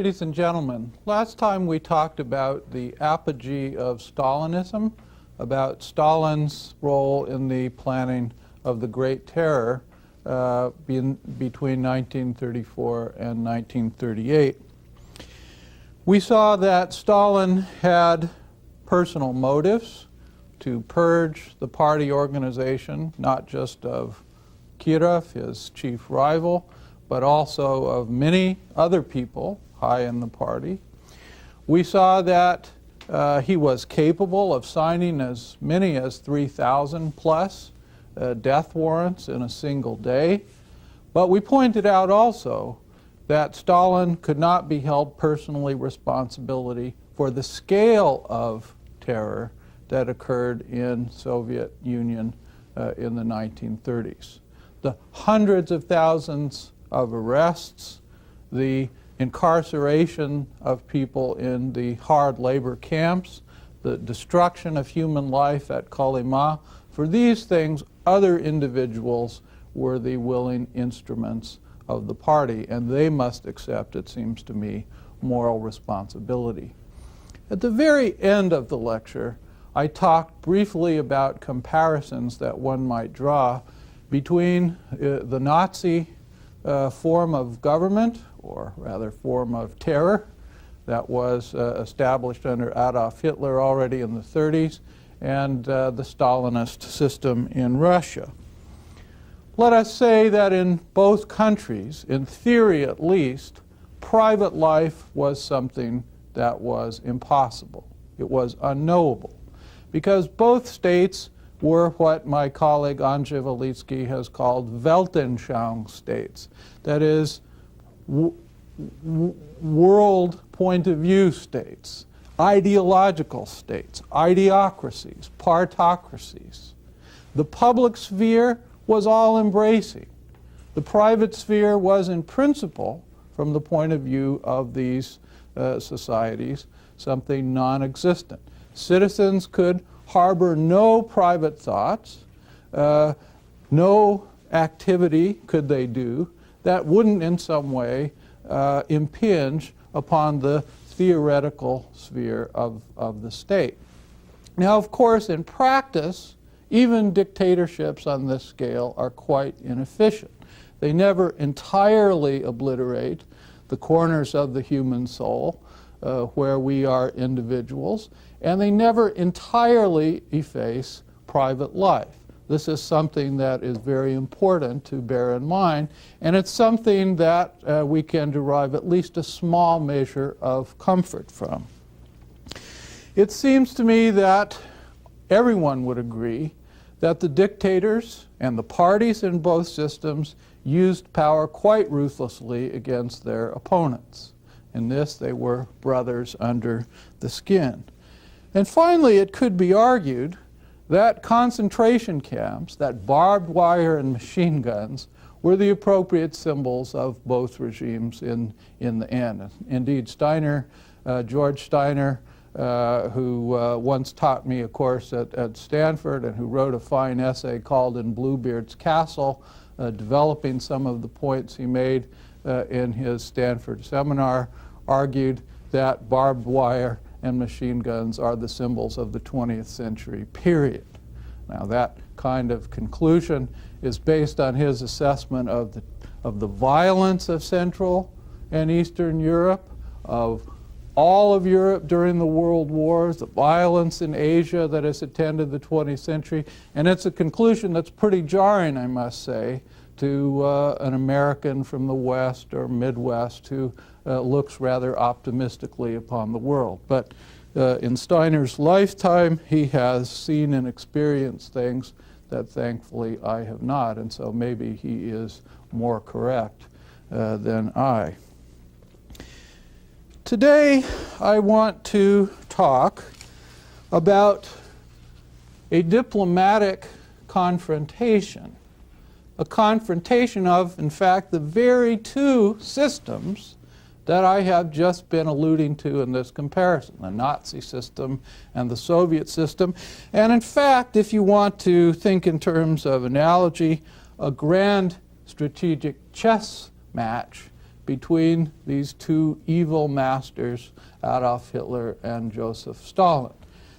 Ladies and gentlemen, last time we talked about the apogee of Stalinism, about Stalin's role in the planning of the Great Terror between 1934 and 1938. We saw that Stalin had personal motives to purge the party organization, not just of Kirov, his chief rival, but also of many other people high in the party. We saw that he was capable of signing as many as 3,000 plus death warrants in a single day. But we pointed out also that Stalin could not be held personally responsible for the scale of terror that occurred in Soviet Union in the 1930s. The hundreds of thousands of arrests, the incarceration of people in the hard labor camps, the destruction of human life at Kolyma. For these things, other individuals were the willing instruments of the party, and they must accept, it seems to me, moral responsibility. At the very end of the lecture, I talked briefly about comparisons that one might draw between the Nazi form of government, or rather form of terror, that was established under Adolf Hitler already in the 30s, and the Stalinist system in Russia. Let us say that in both countries, in theory at least, private life was something that was impossible. It was unknowable, because both states were what my colleague Andrzej Walitsky has called Weltanschauung states. That is, world point of view states, ideological states, ideocracies, partocracies. The public sphere was all-embracing. The private sphere was, in principle, from the point of view of these societies, something non-existent. Citizens could harbor no private thoughts, no activity could they do that wouldn't in some way impinge upon the theoretical sphere of the state. Now, of course, in practice, even dictatorships on this scale are quite inefficient. They never entirely obliterate the corners of the human soul where we are individuals, and they never entirely efface private life. This is something that is very important to bear in mind, and it's something that we can derive at least a small measure of comfort from. It seems to me that everyone would agree that the dictators and the parties in both systems used power quite ruthlessly against their opponents. In this, they were brothers under the skin. And finally, it could be argued that concentration camps, that barbed wire and machine guns, were the appropriate symbols of both regimes in the end. Indeed, George Steiner, who once taught me a course at Stanford and who wrote a fine essay called In Bluebeard's Castle, developing some of the points he made in his Stanford seminar, argued that barbed wire and machine guns are the symbols of the 20th century period. Now, that kind of conclusion is based on his assessment of the violence of Central and Eastern Europe, of all of Europe during the world wars, the violence in Asia that has attended the 20th century, and it's a conclusion that's pretty jarring, I must say, to an American from the West or Midwest who looks rather optimistically upon the world. But in Steiner's lifetime, he has seen and experienced things that thankfully I have not, and so maybe he is more correct than I. Today, I want to talk about a diplomatic confrontation. A confrontation of, in fact, the very two systems that I have just been alluding to in this comparison, the Nazi system and the Soviet system. And in fact, if you want to think in terms of analogy, a grand strategic chess match between these two evil masters, Adolf Hitler and Joseph Stalin.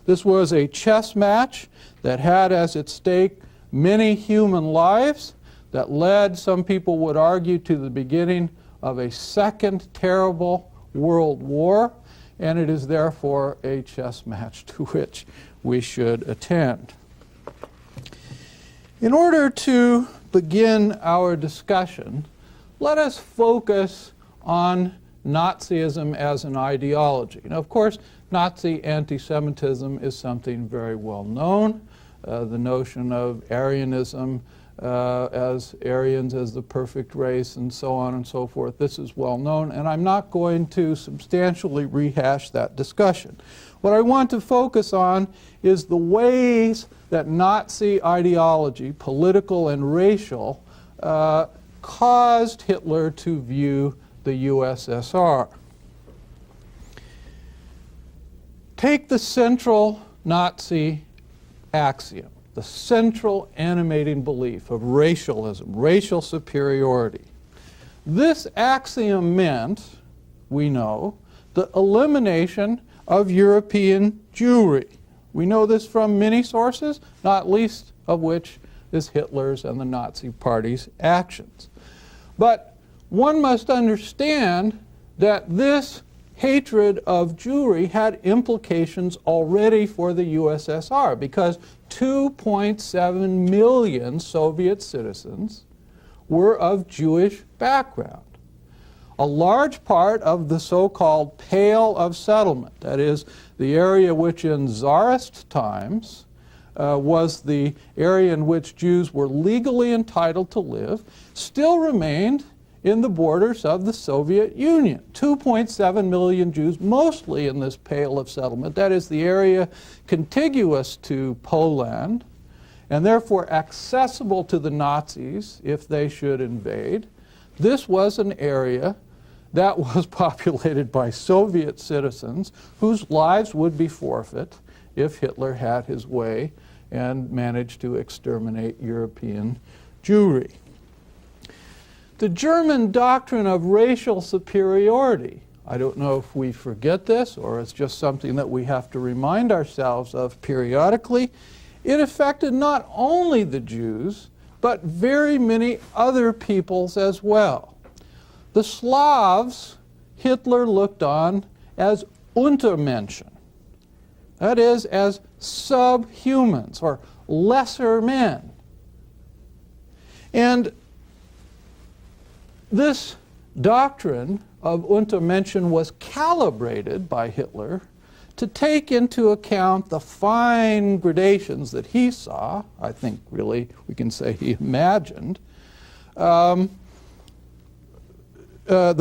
This was a chess match that had as its stake many human lives, that led, some people would argue, to the beginning of a second terrible world war, and it is therefore a chess match to which we should attend. In order to begin our discussion, let us focus on Nazism as an ideology. Now, of course, Nazi anti-Semitism is something very well known. The notion of Aryanism as Aryans as the perfect race and so on and so forth. This is well known, and I'm not going to substantially rehash that discussion. What I want to focus on is the ways that Nazi ideology, political and racial, caused Hitler to view the USSR. Take the central Nazi axiom, the central animating belief of racialism, racial superiority. This axiom meant, we know, the elimination of European Jewry. We know this from many sources, not least of which is Hitler's and the Nazi Party's actions. But one must understand that this hatred of Jewry had implications already for the USSR, because 2.7 million Soviet citizens were of Jewish background. A large part of the so-called Pale of Settlement, that is, the area which in Tsarist times was the area in which Jews were legally entitled to live, still remained in the borders of the Soviet Union. 2.7 million Jews, mostly in this Pale of Settlement, that is the area contiguous to Poland, and therefore accessible to the Nazis if they should invade. This was an area that was populated by Soviet citizens whose lives would be forfeit if Hitler had his way and managed to exterminate European Jewry. The German doctrine of racial superiority, I don't know if we forget this or it's just something that we have to remind ourselves of periodically. It affected not only the Jews, but very many other peoples as well. The Slavs, Hitler looked on as Untermenschen, that is, as subhumans or lesser men. And this doctrine of Untermenschen was calibrated by Hitler to take into account the fine gradations that he saw, I think really we can say he imagined, the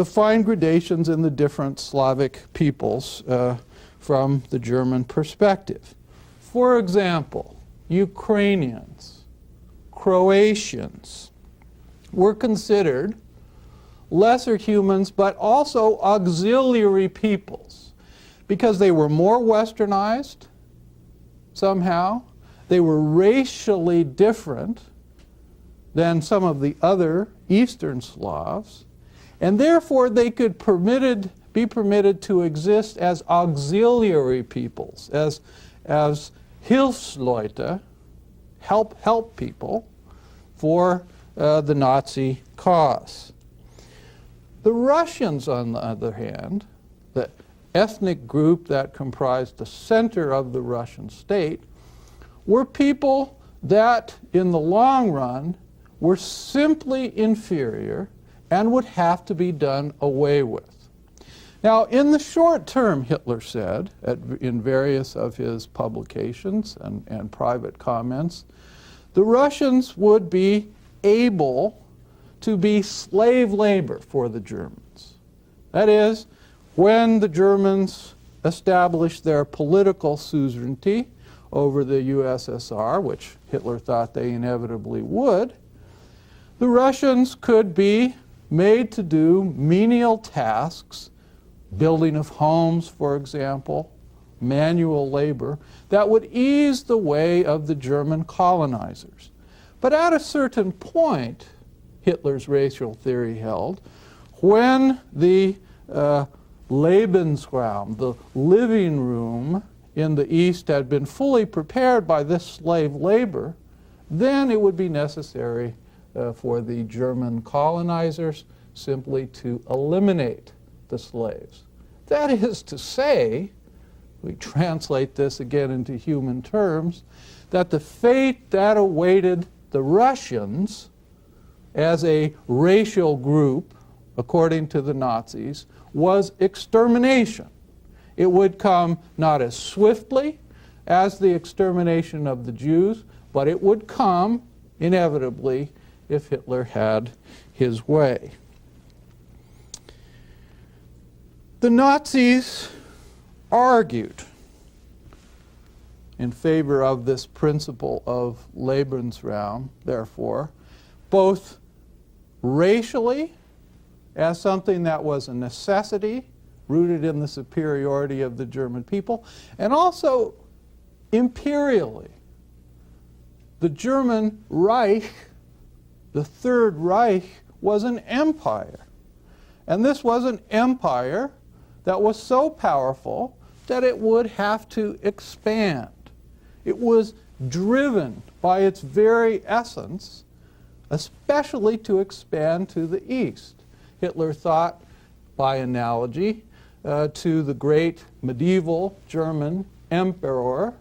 fine gradations in the different Slavic peoples from the German perspective. For example, Ukrainians, Croatians were considered lesser humans, but also auxiliary peoples, because they were more westernized somehow. They were racially different than some of the other Eastern Slavs, and therefore they could be permitted to exist as auxiliary peoples, as Hilfsleute, help people for the Nazi cause. The Russians, on the other hand, the ethnic group that comprised the center of the Russian state, were people that, in the long run, were simply inferior and would have to be done away with. Now, in the short term, Hitler said, in various of his publications and private comments, the Russians would be able to be slave labor for the Germans. That is, when the Germans established their political suzerainty over the USSR, which Hitler thought they inevitably would, the Russians could be made to do menial tasks, building of homes, for example, manual labor, that would ease the way of the German colonizers. But at a certain point, Hitler's racial theory held, When the Lebensraum, the living room in the East, had been fully prepared by this slave labor, then it would be necessary for the German colonizers simply to eliminate the slaves. That is to say, we translate this again into human terms, that the fate that awaited the Russians as a racial group, according to the Nazis, was extermination. It would come not as swiftly as the extermination of the Jews, but it would come inevitably if Hitler had his way. The Nazis argued in favor of this principle of Lebensraum, therefore, both racially as something that was a necessity rooted in the superiority of the German people, and also imperially. The German Reich, the Third Reich, was an empire. And this was an empire that was so powerful that it would have to expand. It was driven by its very essence, especially to expand to the East. Hitler thought, by analogy, to the great medieval German emperor,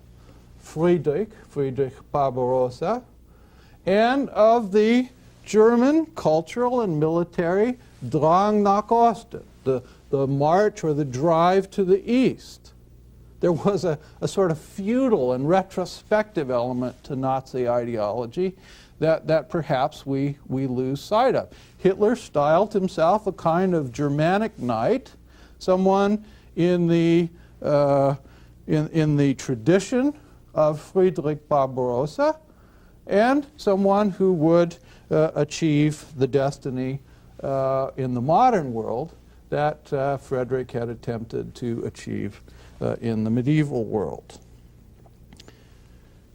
Friedrich Barbarossa, and of the German cultural and military Drang nach Osten, the march or the drive to the East. There was a sort of feudal and retrospective element to Nazi ideology that perhaps we lose sight of. Hitler styled himself a kind of Germanic knight, someone in the tradition of Friedrich Barbarossa, and someone who would achieve the destiny in the modern world that Frederick had attempted to achieve in the medieval world.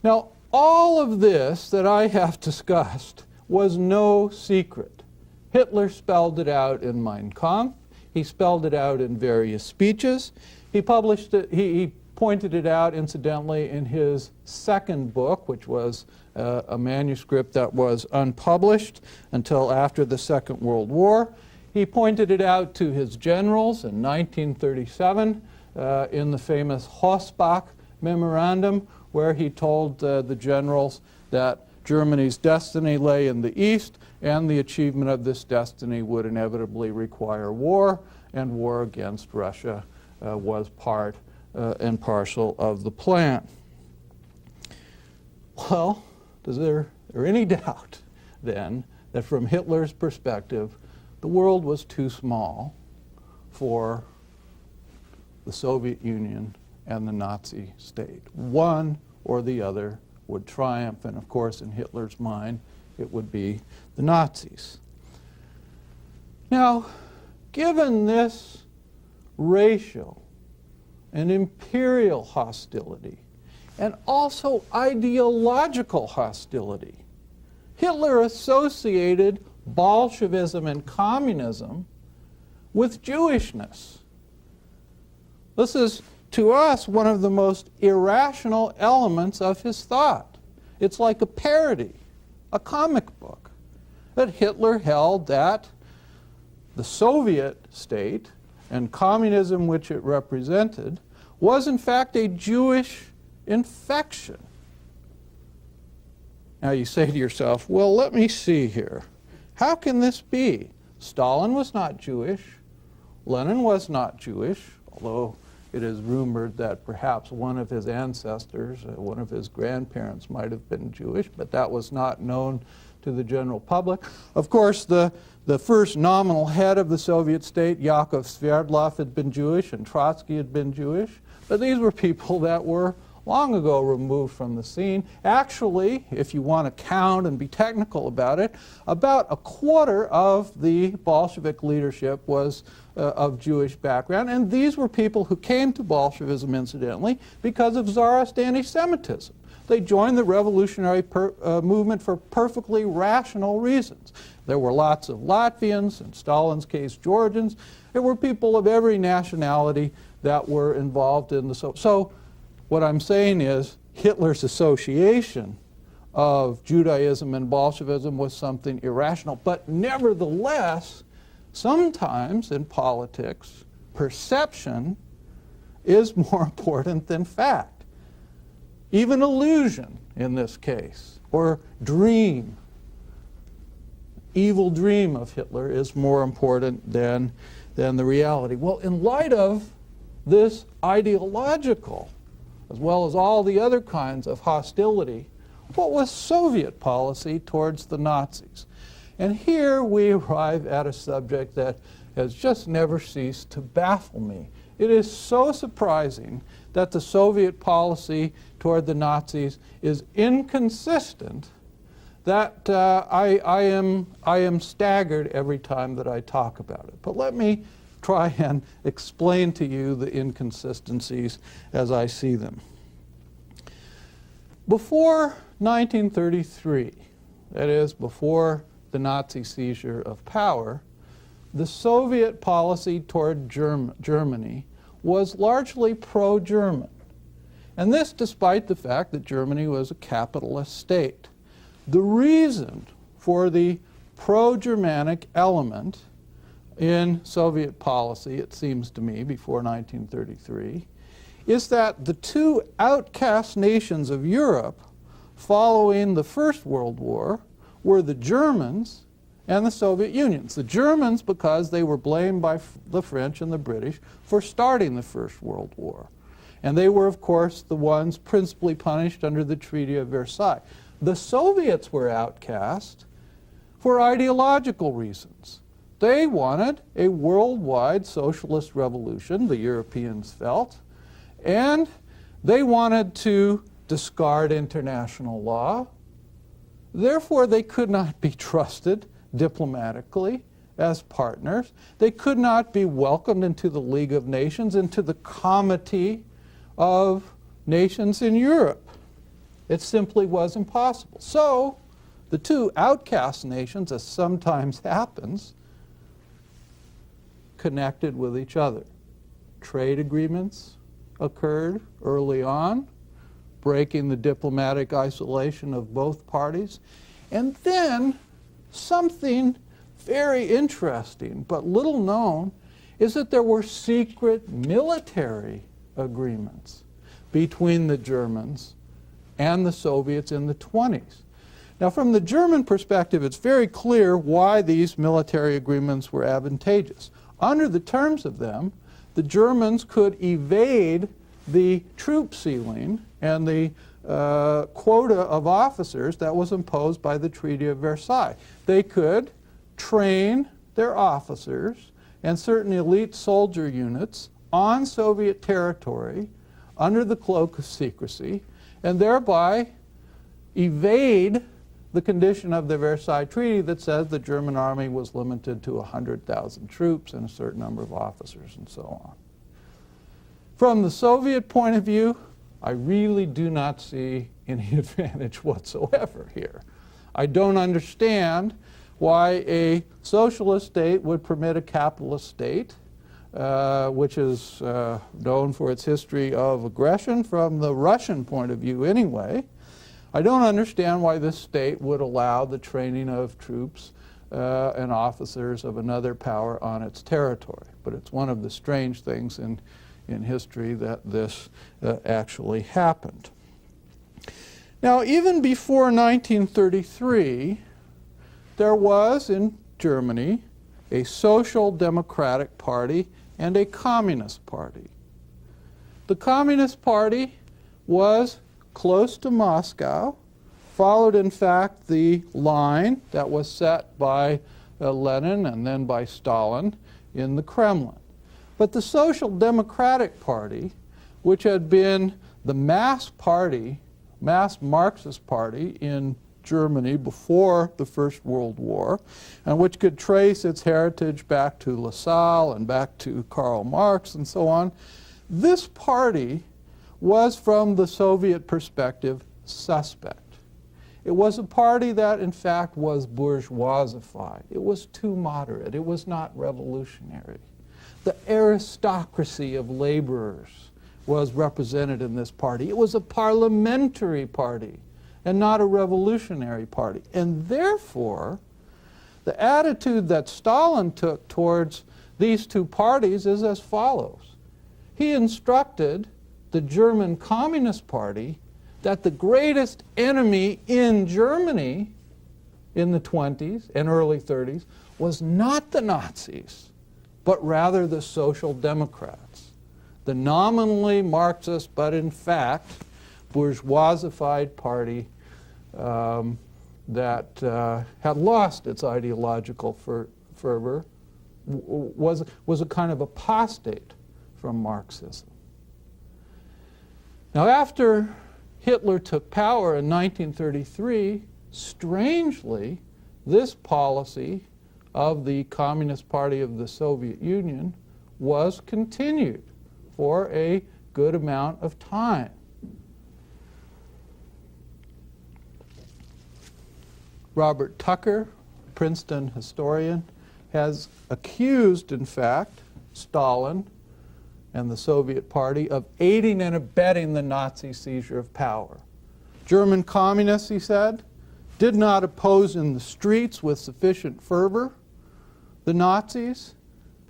Now, all of this that I have discussed was no secret. Hitler spelled it out in Mein Kampf. He spelled it out in various speeches. He published it, he pointed it out, incidentally, in his second book, which was a manuscript that was unpublished until after the Second World War. He pointed it out to his generals in 1937 in the famous Hossbach Memorandum, where he told the generals that Germany's destiny lay in the East, and the achievement of this destiny would inevitably require war, and war against Russia was part and parcel of the plan. Well, is there any doubt then that from Hitler's perspective, the world was too small for the Soviet Union and the Nazi state? One or the other would triumph, and of course in Hitler's mind it would be the Nazis. Now, given this racial and imperial hostility, and also ideological hostility, Hitler associated Bolshevism and communism with Jewishness. This is, to us, one of the most irrational elements of his thought. It's like a parody, a comic book, that Hitler held that the Soviet state and communism which it represented was in fact a Jewish infection. Now you say to yourself, well, let me see here. How can this be? Stalin was not Jewish. Lenin was not Jewish, although it is rumored that perhaps one of his ancestors, one of his grandparents might have been Jewish, but that was not known to the general public. Of course, the first nominal head of the Soviet state, Yakov Sverdlov, had been Jewish, and Trotsky had been Jewish, but these were people that were long ago removed from the scene. Actually, if you want to count and be technical about it, about a quarter of the Bolshevik leadership was of Jewish background, and these were people who came to Bolshevism, incidentally, because of Tsarist anti-Semitism. They joined the revolutionary movement for perfectly rational reasons. There were lots of Latvians, in Stalin's case Georgians. There were people of every nationality that were involved in the... So what I'm saying is Hitler's association of Judaism and Bolshevism was something irrational. But nevertheless, sometimes in politics, perception is more important than fact. Even illusion in this case, or dream, evil dream of Hitler is more important than the reality. Well, in light of this ideological, as well as all the other kinds of hostility, what was Soviet policy towards the Nazis? And here we arrive at a subject that has just never ceased to baffle me. It is so surprising that the Soviet policy toward the Nazis is inconsistent that I am staggered every time that I talk about it. But let me try and explain to you the inconsistencies as I see them. Before 1933, that is, before the Nazi seizure of power, the Soviet policy toward Germany was largely pro-German. And this despite the fact that Germany was a capitalist state. The reason for the pro-Germanic element in Soviet policy, it seems to me, before 1933, is that the two outcast nations of Europe following the First World War were the Germans and the Soviet Union. The Germans because they were blamed by the French and the British for starting the First World War. And they were, of course, the ones principally punished under the Treaty of Versailles. The Soviets were outcast for ideological reasons. They wanted a worldwide socialist revolution, the Europeans felt, and they wanted to discard international law. Therefore, they could not be trusted diplomatically as partners. They could not be welcomed into the League of Nations, into the comity of nations in Europe. It simply was impossible. So, the two outcast nations, as sometimes happens, connected with each other. Trade agreements occurred early on, breaking the diplomatic isolation of both parties. And then something very interesting, but little known, is that there were secret military agreements between the Germans and the Soviets in the 20s. Now, from the German perspective, it's very clear why these military agreements were advantageous. Under the terms of them, the Germans could evade the troop ceiling and the quota of officers that was imposed by the Treaty of Versailles. They could train their officers and certain elite soldier units on Soviet territory under the cloak of secrecy, and thereby evade the condition of the Versailles Treaty that says the German army was limited to 100,000 troops and a certain number of officers and so on. From the Soviet point of view, I really do not see any advantage whatsoever here. I don't understand why a socialist state would permit a capitalist state, which is known for its history of aggression from the Russian point of view anyway. I don't understand why this state would allow the training of troops and officers of another power on its territory. But it's one of the strange things in history that this actually happened. Now, even before 1933, there was in Germany a social democratic party and a communist party. The Communist Party was close to Moscow, followed in fact the line that was set by Lenin and then by Stalin in the Kremlin. But the Social Democratic Party, which had been the mass party, mass Marxist party in Germany before the First World War, and which could trace its heritage back to Lassalle and back to Karl Marx and so on, this party was, from the Soviet perspective, suspect. It was a party that, in fact, was bourgeoisified. It was too moderate. It was not revolutionary. The aristocracy of laborers was represented in this party. It was a parliamentary party and not a revolutionary party. And therefore, the attitude that Stalin took towards these two parties is as follows. He instructed the German Communist Party that the greatest enemy in Germany in the 20s and early 30s was not the Nazis, but rather the Social Democrats, the nominally Marxist, but in fact bourgeoisified party that had lost its ideological fervor, was a kind of apostate from Marxism. Now, after Hitler took power in 1933, strangely, this policy of the Communist Party of the Soviet Union was continued for a good amount of time. Robert Tucker, Princeton historian, has accused, in fact, Stalin and the Soviet Party of aiding and abetting the Nazi seizure of power. German communists, he said, did not oppose in the streets with sufficient fervor the Nazis.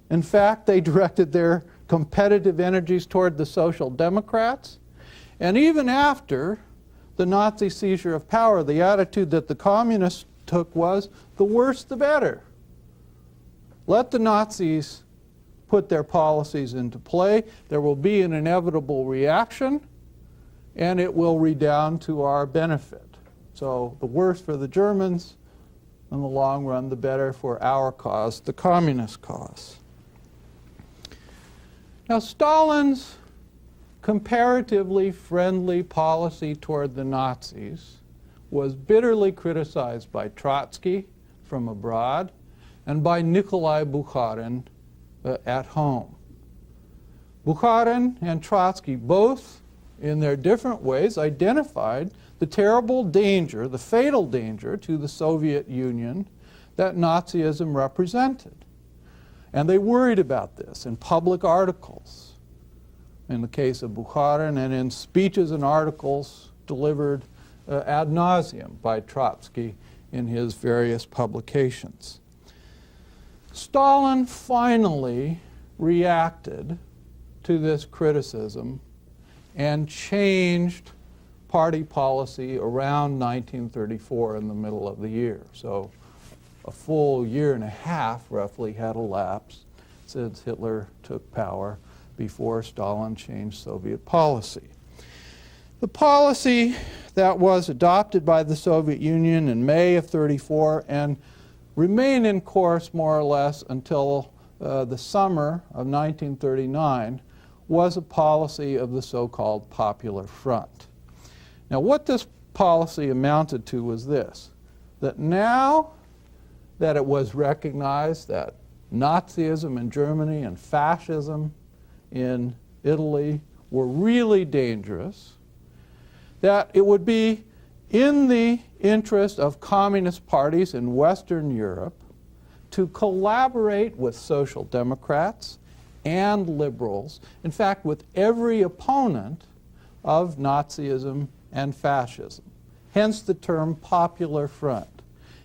In fact, they directed their competitive energies toward the Social Democrats. And even after the Nazi seizure of power, the attitude that the communists took was, the worse the better. Let the Nazis put their policies into play. There will be an inevitable reaction, and it will redound to our benefit. So the worse for the Germans, in the long run, the better for our cause, the communist cause. Now, Stalin's comparatively friendly policy toward the Nazis was bitterly criticized by Trotsky from abroad and by Nikolai Bukharin at home. Bukharin and Trotsky both, in their different ways, identified the terrible danger, the fatal danger to the Soviet Union that Nazism represented. And they worried about this in public articles, in the case of Bukharin, and in speeches and articles delivered ad nauseum by Trotsky in his various publications. Stalin finally reacted to this criticism and changed party policy around 1934 in the middle of the year. So a full year and a half roughly had elapsed since Hitler took power before Stalin changed Soviet policy. The policy that was adopted by the Soviet Union in May of 1934 and remained in course more or less until the summer of 1939 was a policy of the so-called Popular Front. Now, what this policy amounted to was this, that now that it was recognized that Nazism in Germany and fascism in Italy were really dangerous, that it would be in the interest of communist parties in Western Europe to collaborate with social democrats and liberals, in fact, with every opponent of Nazism and fascism. Hence the term Popular Front.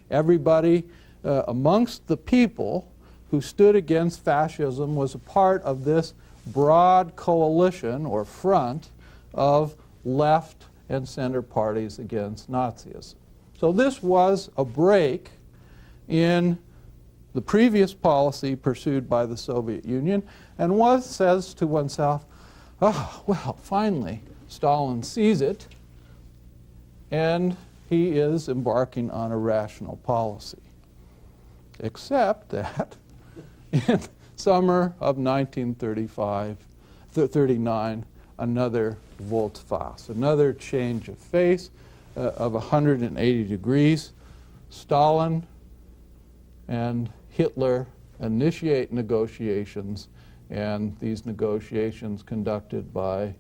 Everybody amongst the people who stood against fascism was a part of this broad coalition or front of left and center parties against Nazism. So this was a break in the previous policy pursued by the Soviet Union, and one says to oneself, oh, well, finally, Stalin sees it, and he is embarking on a rational policy. Except that in summer of 1939, another volte-face, another change of face of 180 degrees. Stalin and Hitler initiate negotiations, and these negotiations conducted by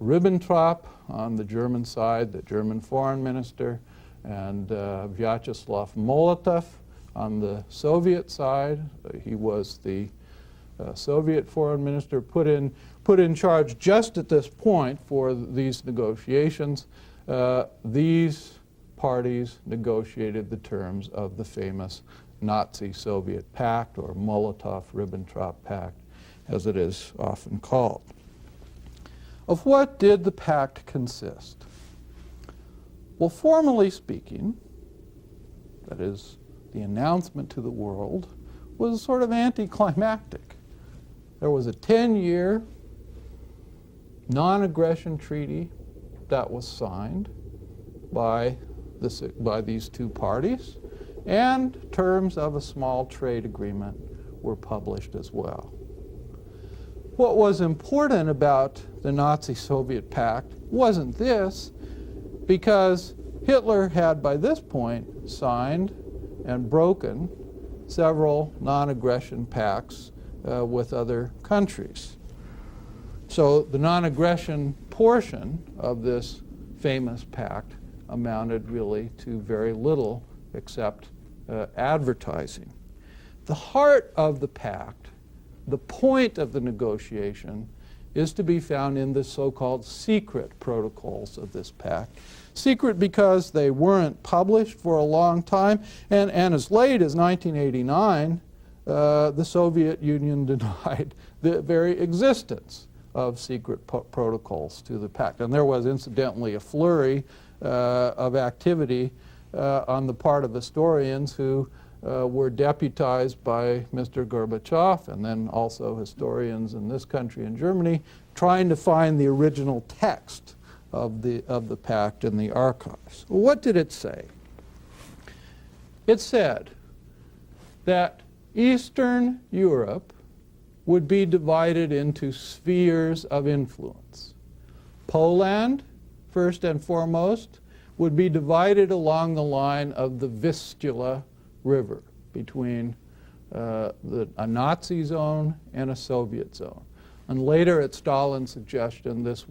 Ribbentrop on the German side, the German foreign minister, and Vyacheslav Molotov on the Soviet side. He was the Soviet foreign minister put in charge just at this point for these negotiations. These parties negotiated the terms of the famous Nazi-Soviet Pact, or Molotov-Ribbentrop Pact, as it is often called. Of what did the pact consist? Well, formally speaking, that is, the announcement to the world, was sort of anticlimactic. There was a 10-year non-aggression treaty that was signed by these two parties, and terms of a small trade agreement were published as well. What was important about the Nazi-Soviet Pact wasn't this, because Hitler had by this point signed and broken several non-aggression pacts with other countries. So the non-aggression portion of this famous pact amounted really to very little except advertising. The heart of the pact, the point of the negotiation, is to be found in the so-called secret protocols of this pact. Secret because they weren't published for a long time, and as late as 1989, the Soviet Union denied the very existence of secret protocols to the pact. And there was incidentally a flurry of activity on the part of historians who were deputized by Mr. Gorbachev, and then also historians in this country and Germany, trying to find the original text of the pact in the archives. What did it say? It said that Eastern Europe would be divided into spheres of influence. Poland, first and foremost, would be divided along the line of the Vistula River between a Nazi zone and a Soviet zone. And later, at Stalin's suggestion, this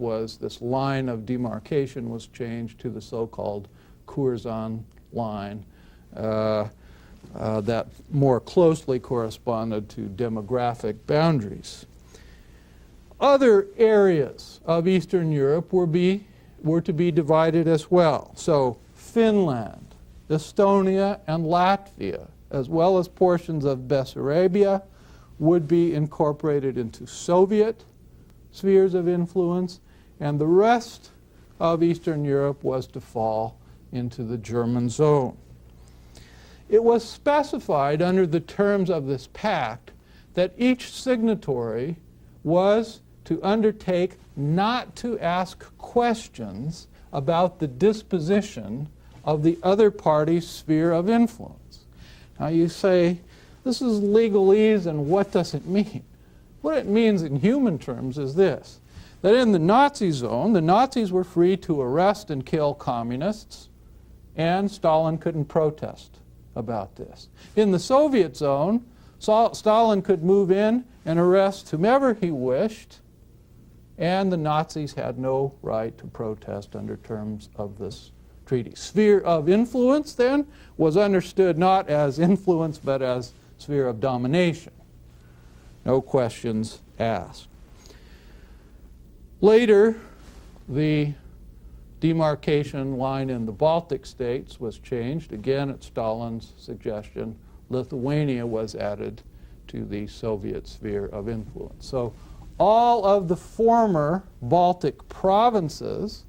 line of demarcation was changed to the so-called Curzon line that more closely corresponded to demographic boundaries. Other areas of Eastern Europe were to be divided as well. So Finland, Estonia, and Latvia, as well as portions of Bessarabia, would be incorporated into Soviet spheres of influence, and the rest of Eastern Europe was to fall into the German zone. It was specified under the terms of this pact that each signatory was to undertake not to ask questions about the disposition of the other party's sphere of influence. Now you say, this is legalese, and what does it mean? What it means in human terms is this, that in the Nazi zone, the Nazis were free to arrest and kill communists, and Stalin couldn't protest about this. In the Soviet zone, Stalin could move in and arrest whomever he wished, and the Nazis had no right to protest under terms of this treaty. Sphere of influence, then, was understood not as influence, but as sphere of domination. No questions asked. Later, the demarcation line in the Baltic states was changed. Again, at Stalin's suggestion, Lithuania was added to the Soviet sphere of influence. So all of the former Baltic provinces,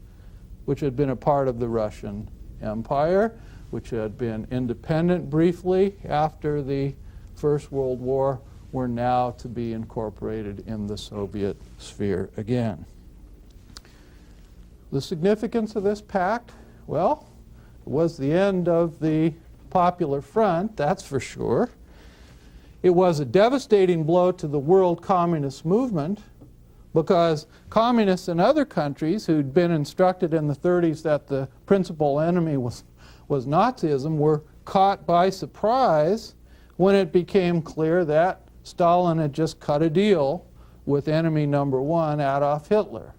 which had been a part of the Russian Empire, which had been independent briefly after the First World War, were now to be incorporated in the Soviet sphere again. The significance of this pact? Well, it was the end of the Popular Front, that's for sure. It was a devastating blow to the world communist movement, because communists in other countries who'd been instructed in the 30s that the principal enemy was Nazism were caught by surprise when it became clear that Stalin had just cut a deal with enemy number one, Adolf Hitler.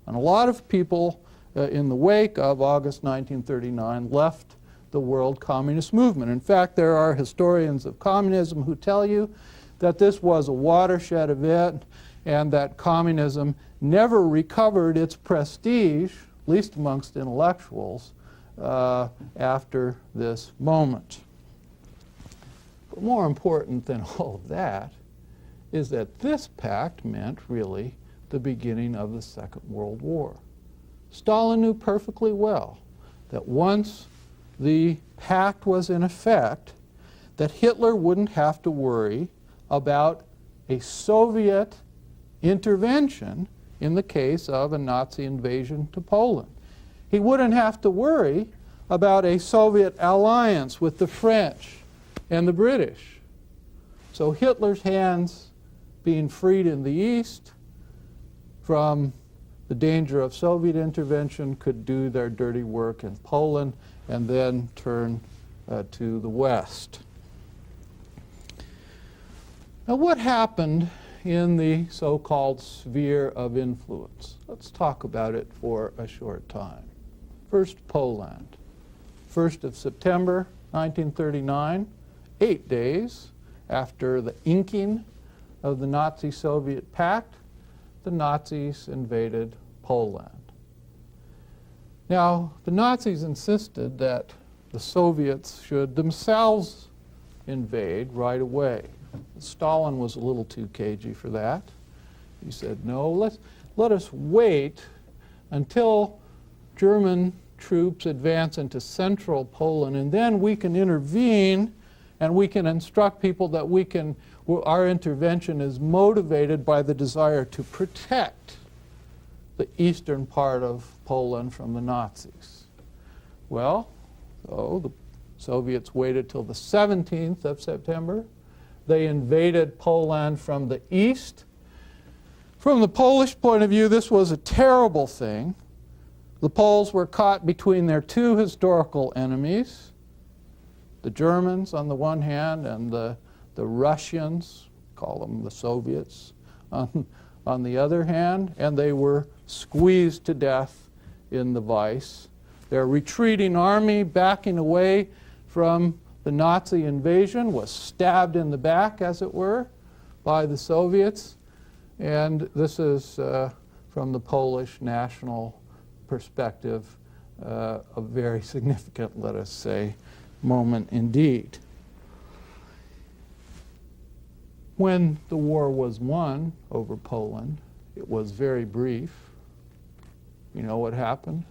And a lot of people in the wake of August 1939 left the world communist movement. In fact, there are historians of communism who tell you that this was a watershed event and that communism never recovered its prestige, at least amongst intellectuals, after this moment. But more important than all of that is that this pact meant really the beginning of the Second World War. Stalin knew perfectly well that once the pact was in effect, that Hitler wouldn't have to worry about a Soviet intervention in the case of a Nazi invasion to Poland. He wouldn't have to worry about a Soviet alliance with the French and the British. So Hitler's hands being freed in the East from the danger of Soviet intervention could do their dirty work in Poland and then turn to the West. Now, what happened in the so-called sphere of influence? Let's talk about it for a short time. First, Poland. 1st of September 1939, 8 days after the inking of the Nazi-Soviet pact, the Nazis invaded Poland. Now, the Nazis insisted that the Soviets should themselves invade right away. Stalin was a little too cagey for that. He said, no, let us wait until German troops advance into central Poland, and then we can intervene and we can instruct people that our intervention is motivated by the desire to protect the eastern part of Poland from the Nazis. Well, so the Soviets waited till the 17th of September. They invaded Poland from the east. From the Polish point of view, this was a terrible thing. The Poles were caught between their two historical enemies, the Germans on the one hand and the Russians, call them the Soviets, on the other hand, and they were squeezed to death in the vise. Their retreating army, backing away from the Nazi invasion, was stabbed in the back, as it were, by the Soviets. And this is, from the Polish national perspective, a very significant, let us say, moment indeed. When the war was won over Poland, it was very brief. You know what happened?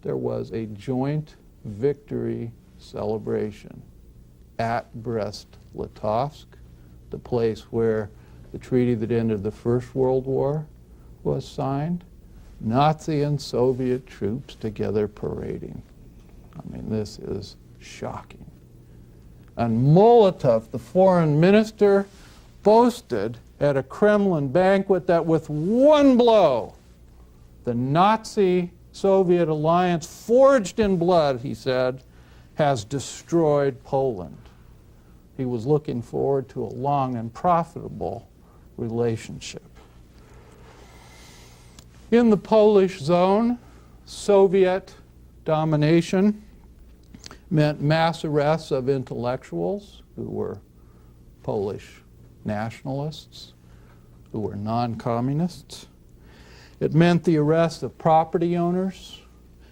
There was a joint victory celebration at Brest-Litovsk, the place where the treaty that ended the First World War was signed. Nazi and Soviet troops together parading. I mean, this is shocking. And Molotov, the foreign minister, boasted at a Kremlin banquet that with one blow, the Nazi-Soviet alliance, forged in blood, he said, has destroyed Poland. He was looking forward to a long and profitable relationship. In the Polish zone, Soviet domination meant mass arrests of intellectuals who were Polish nationalists, who were non-communists. It meant the arrest of property owners.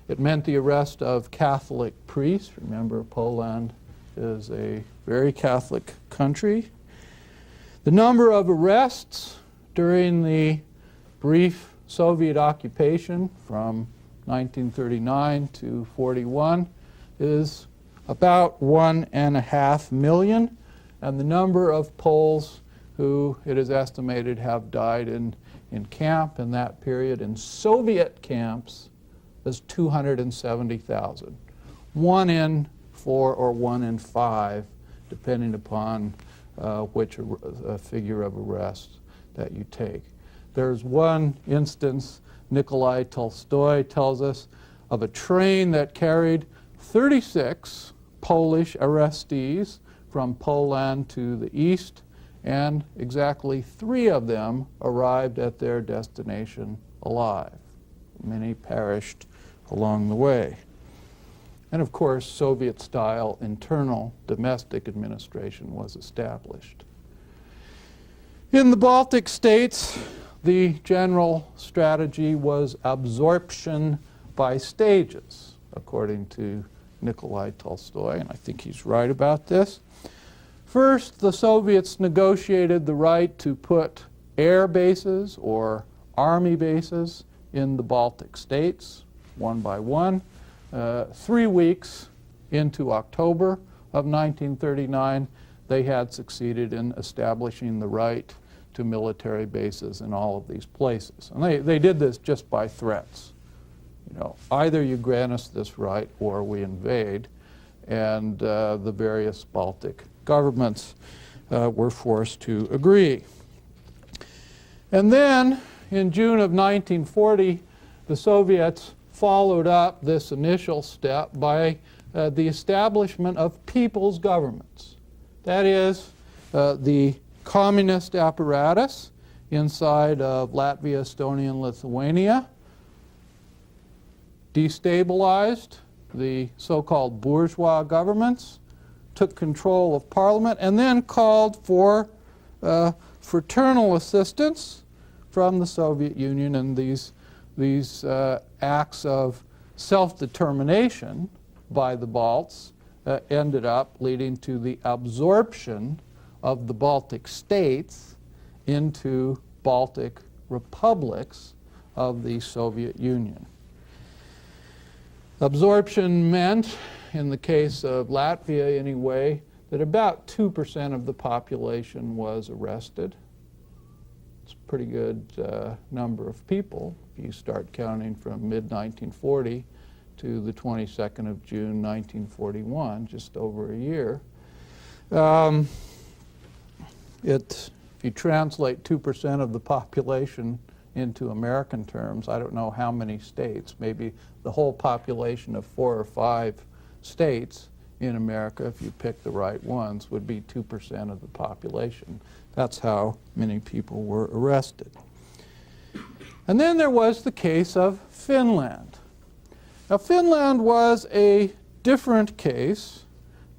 It meant the arrest of Catholic priests. Remember, Poland is a very Catholic country. The number of arrests during the brief Soviet occupation from 1939 to 41 is about 1.5 million, and the number of Poles who it is estimated have died in camp in that period in Soviet camps is 270,000. 1 in 4 or 1 in 5, depending upon which figure of arrest that you take. There's one instance, Nikolai Tolstoy tells us, of a train that carried 36 Polish arrestees from Poland to the east, and exactly 3 of them arrived at their destination alive. Many perished along the way. And of course, Soviet-style internal domestic administration was established. In the Baltic states, the general strategy was absorption by stages, according to Nikolai Tolstoy, and I think he's right about this. First, the Soviets negotiated the right to put air bases or army bases in the Baltic states, one by one. 3 weeks into October of 1939, they had succeeded in establishing the right to military bases in all of these places. And they did this just by threats. You know, either you grant us this right or we invade. And the various Baltic governments were forced to agree. And then in June of 1940, the Soviets followed up this initial step by the establishment of people's governments. That is, the communist apparatus inside of Latvia, Estonia, and Lithuania destabilized the so-called bourgeois governments, took control of parliament, and then called for fraternal assistance from the Soviet Union, and these acts of self-determination by the Balts ended up leading to the absorption of the Baltic states into Baltic republics of the Soviet Union. Absorption meant, in the case of Latvia anyway, that about 2% of the population was arrested. It's a pretty good number of people if you start counting from mid-1940 to the 22nd of June 1941, just over a year. If you translate 2% of the population into American terms, I don't know how many states, maybe the whole population of 4 or 5 states in America, if you pick the right ones, would be 2% of the population. That's how many people were arrested. And then there was the case of Finland. Now, Finland was a different case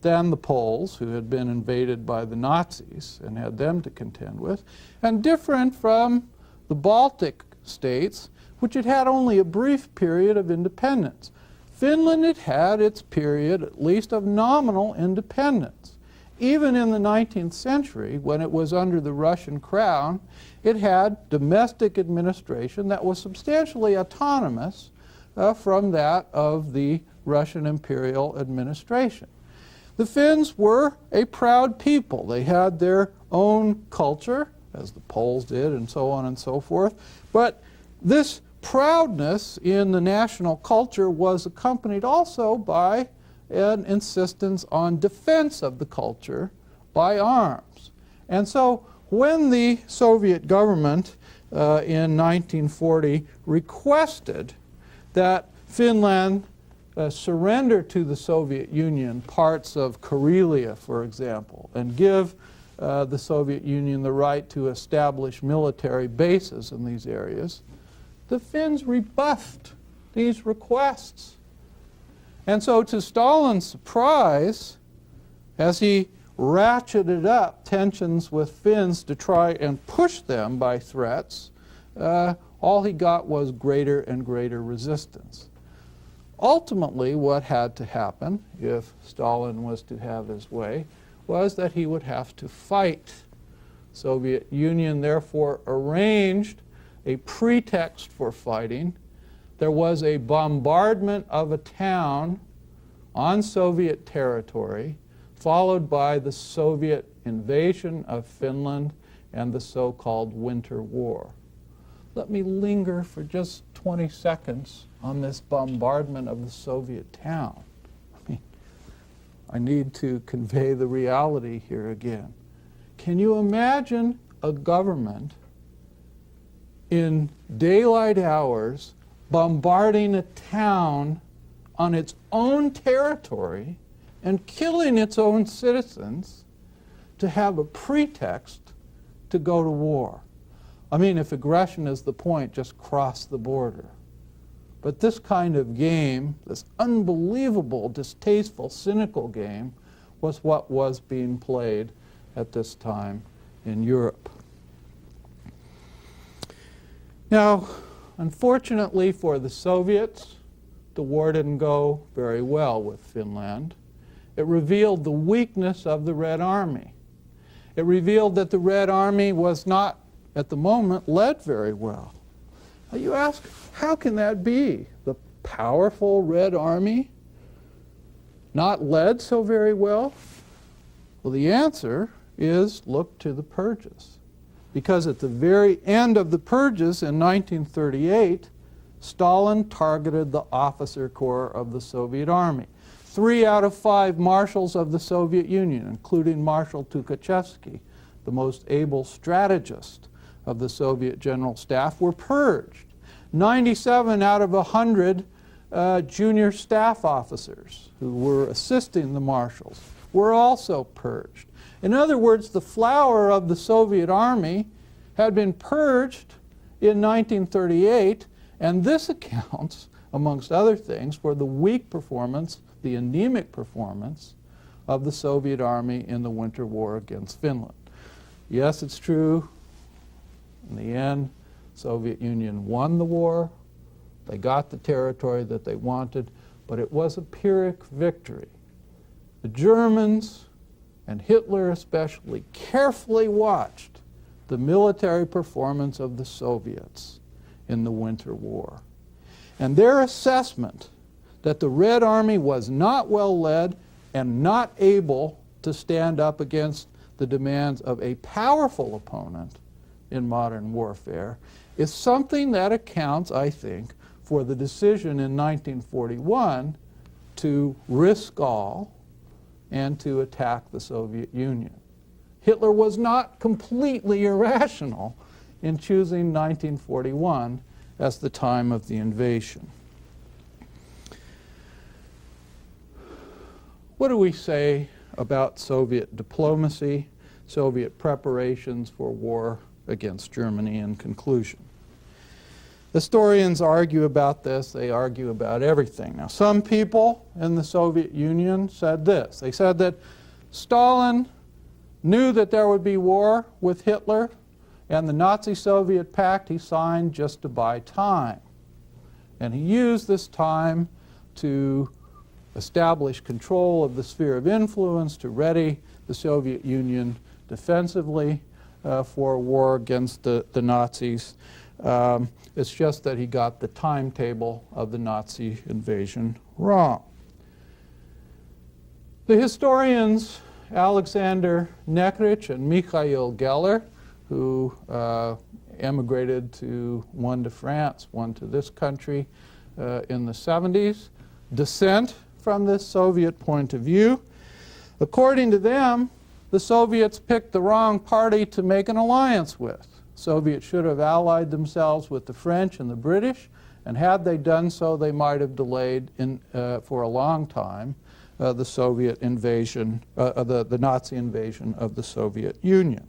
than the Poles, who had been invaded by the Nazis and had them to contend with, and different from the Baltic states, which had had only a brief period of independence. Finland had had its period, at least, of nominal independence. Even in the 19th century, when it was under the Russian crown, it had domestic administration that was substantially autonomous from that of the Russian imperial administration. The Finns were a proud people. They had their own culture, as the Poles did, and so on and so forth. But this proudness in the national culture was accompanied also by an insistence on defense of the culture by arms. And so when the Soviet government in 1940 requested that Finland surrender to the Soviet Union parts of Karelia, for example, and give the Soviet Union the right to establish military bases in these areas, the Finns rebuffed these requests. And so, to Stalin's surprise, as he ratcheted up tensions with Finns to try and push them by threats, all he got was greater and greater resistance. Ultimately, what had to happen, if Stalin was to have his way, was that he would have to fight. The Soviet Union therefore arranged a pretext for fighting. There was a bombardment of a town on Soviet territory, followed by the Soviet invasion of Finland and the so-called Winter War. Let me linger for just 20 seconds on this bombardment of the Soviet town. I need to convey the reality here again. Can you imagine a government in daylight hours bombarding a town on its own territory and killing its own citizens to have a pretext to go to war? I mean, if aggression is the point, just cross the border. But this kind of game, this unbelievable, distasteful, cynical game, was what was being played at this time in Europe. Now, unfortunately for the Soviets, the war didn't go very well with Finland. It revealed the weakness of the Red Army. It revealed that the Red Army was not, at the moment, led very well. Now you ask, how can that be? The powerful Red Army not led so very well? Well, the answer is look to the purges. Because at the very end of the purges in 1938, Stalin targeted the officer corps of the Soviet Army. 3 out of 5 marshals of the Soviet Union, including Marshal Tukhachevsky, the most able strategist of the Soviet General Staff, were purged. 97 out of 100 junior staff officers who were assisting the marshals were also purged. In other words, the flower of the Soviet Army had been purged in 1938, and this accounts, amongst other things, for the weak performance, the anemic performance of the Soviet Army in the Winter War against Finland. Yes, it's true, in the end, Soviet Union won the war. They got the territory that they wanted, but it was a Pyrrhic victory. The Germans, and Hitler especially, carefully watched the military performance of the Soviets in the Winter War. And their assessment that the Red Army was not well led and not able to stand up against the demands of a powerful opponent in modern warfare is something that accounts, I think, for the decision in 1941 to risk all and to attack the Soviet Union. Hitler was not completely irrational in choosing 1941 as the time of the invasion. What do we say about Soviet diplomacy, Soviet preparations for war against Germany in conclusion? Historians argue about this. They argue about everything. Now, some people in the Soviet Union said this. They said that Stalin knew that there would be war with Hitler, and the Nazi-Soviet pact he signed just to buy time. And he used this time to establish control of the sphere of influence, to ready the Soviet Union defensively for a war against the Nazis. It's just that he got the timetable of the Nazi invasion wrong. The historians Alexander Nekrich and Mikhail Geller, who emigrated one to France, one to this country in the 70s, dissent from this Soviet point of view. According to them, the Soviets picked the wrong party to make an alliance with. Soviets should have allied themselves with the French and the British, and had they done so, they might have delayed for a long time the Soviet invasion, the Nazi invasion of the Soviet Union.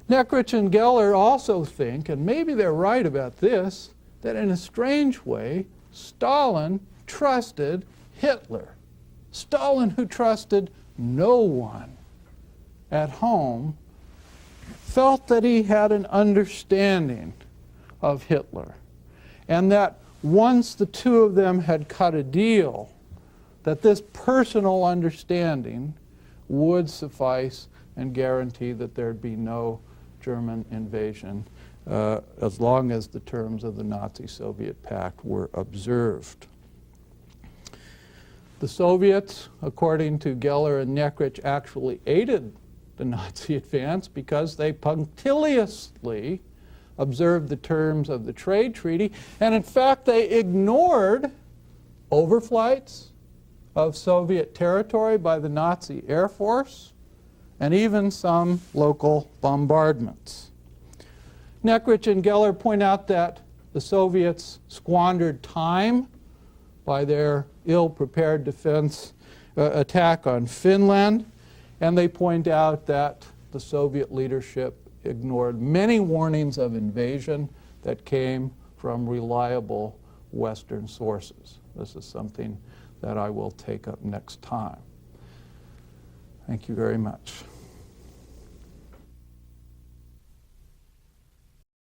Nekrich and Geller also think, and maybe they're right about this, that in a strange way, Stalin trusted Hitler. Stalin, who trusted no one at home, felt that he had an understanding of Hitler, and that once the two of them had cut a deal, that this personal understanding would suffice and guarantee that there'd be no German invasion as long as the terms of the Nazi-Soviet pact were observed. The Soviets, according to Geller and Nekrich, actually aided the Nazi advance because they punctiliously observed the terms of the trade treaty, and in fact they ignored overflights of Soviet territory by the Nazi Air Force and even some local bombardments. Nekrich and Geller point out that the Soviets squandered time by their ill-prepared defense attack on Finland, and they point out that the Soviet leadership ignored many warnings of invasion that came from reliable Western sources. This is something that I will take up next time. Thank you very much.